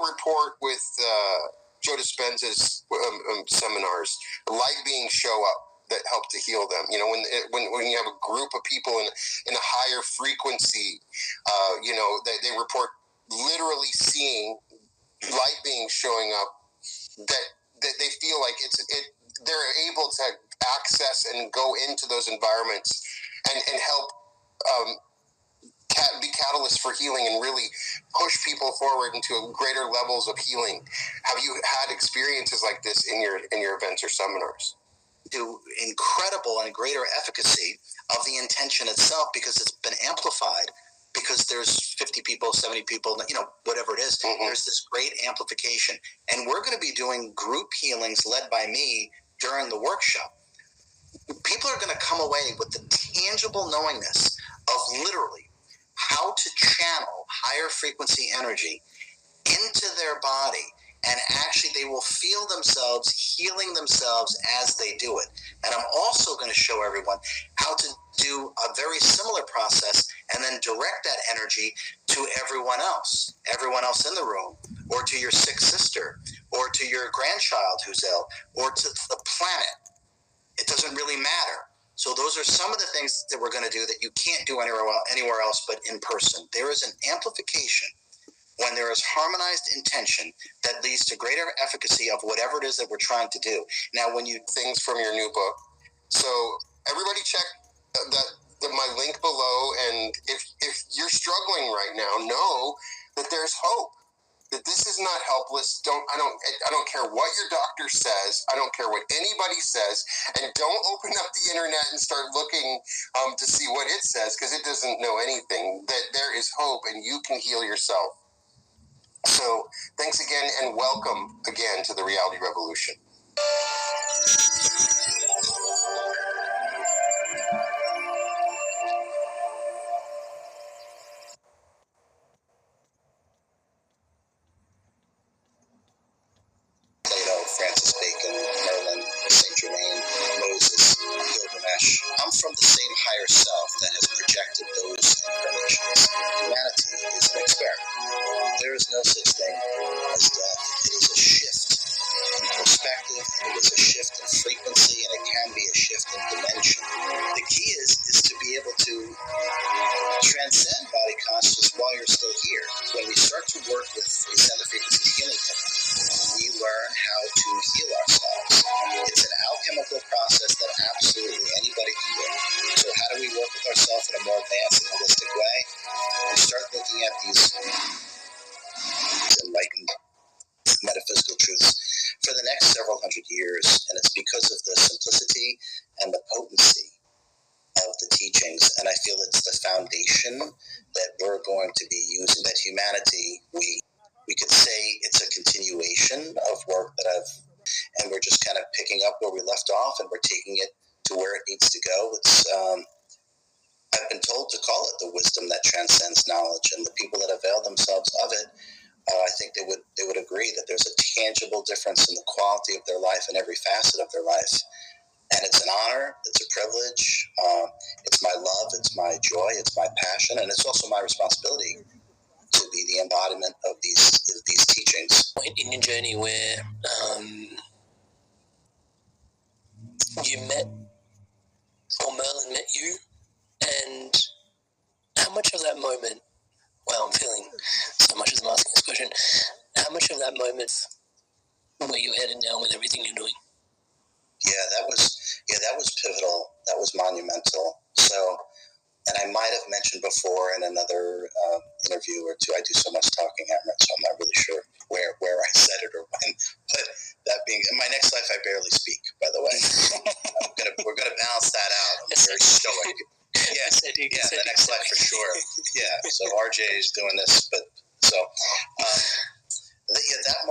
report with Joe Dispenza's seminars, light beings show up that help to heal them. You know, when you have a group of people in a higher frequency, you know, they report literally seeing light beings showing up that they feel like they're able to access and go into those environments and help be catalysts for healing and really push people forward into greater levels of healing. Have you had experiences like this in your events or seminars? To incredible and greater efficacy of the intention itself, because it's been amplified, because there's 50 people, 70 people, you know, whatever it is. Mm-hmm. There's this great amplification. And we're going to be doing group healings led by me during the workshop. People are going to come away with the tangible knowingness of literally how to channel higher frequency energy into their body, and actually they will feel themselves healing themselves as they do it. And I'm also going to show everyone how to do a very similar process and then direct that energy to everyone else in the room, or to your sick sister, or to your grandchild who's ill, or to the planet. It doesn't really matter. So those are some of the things that we're going to do that you can't do anywhere else but in person. There is an amplification when there is harmonized intention that leads to greater efficacy of whatever it is that we're trying to do. Now, when you things from your new book, so everybody check my link below, and if you're struggling right now, know that there's hope. That this is not helpless. I don't care what your doctor says. I don't care what anybody says, and don't open up the internet and start looking to see what it says, because it doesn't know anything. That there is hope, and you can heal yourself. So thanks again, and welcome again to the Reality Revolution. Francis Bacon, Merlin, Saint Germain, Moses, Gilgamesh. I'm from the same higher self that has projected those incarnations. Humanity is an experiment. There is no such thing as death. It is a shift in perspective, it is a shift in frequency, and it can be a shift in dimension. The key is to be able to transcend body consciousness while you're still here. When we start to work with the Ascended Frequency Healing Technique, we learn how to heal ourselves. It's an alchemical process that absolutely anybody can do. So how do we work with ourselves in a more advanced and holistic way? We start looking at these enlightened metaphysical truths for the next several hundred years, and it's because of the simplicity and the potency of the teachings, and I feel it's the foundation that we're going to be using, that humanity, we could say it's a continuation of work that and we're just kind of picking up where we left off, and we're taking it to where it needs to go. It's I've been told to call it the wisdom that transcends knowledge, and the people that avail themselves of it, I think they would agree that there's a tangible difference in the quality of their life in every facet of their life. And it's an honor, it's a privilege, it's my love, it's my joy, it's my passion, and it's also my responsibility to be the embodiment of these teachings. Point in your journey where you met, or Merlin met you, and how much of that moment, wow, I'm feeling so much as I'm asking this question, how much of that moment where you're headed now with everything you're doing? Yeah, that was pivotal. That was monumental. So, and I might have mentioned before in another interview or two, I do so much talking, Amarit, so I'm not really sure where I said it or when. But that being, in my next life, I barely speak, by the way. We're gonna balance that out. I'm very stoic. Yes, the next life for sure. Yeah, so RJ is doing this, but so that moment.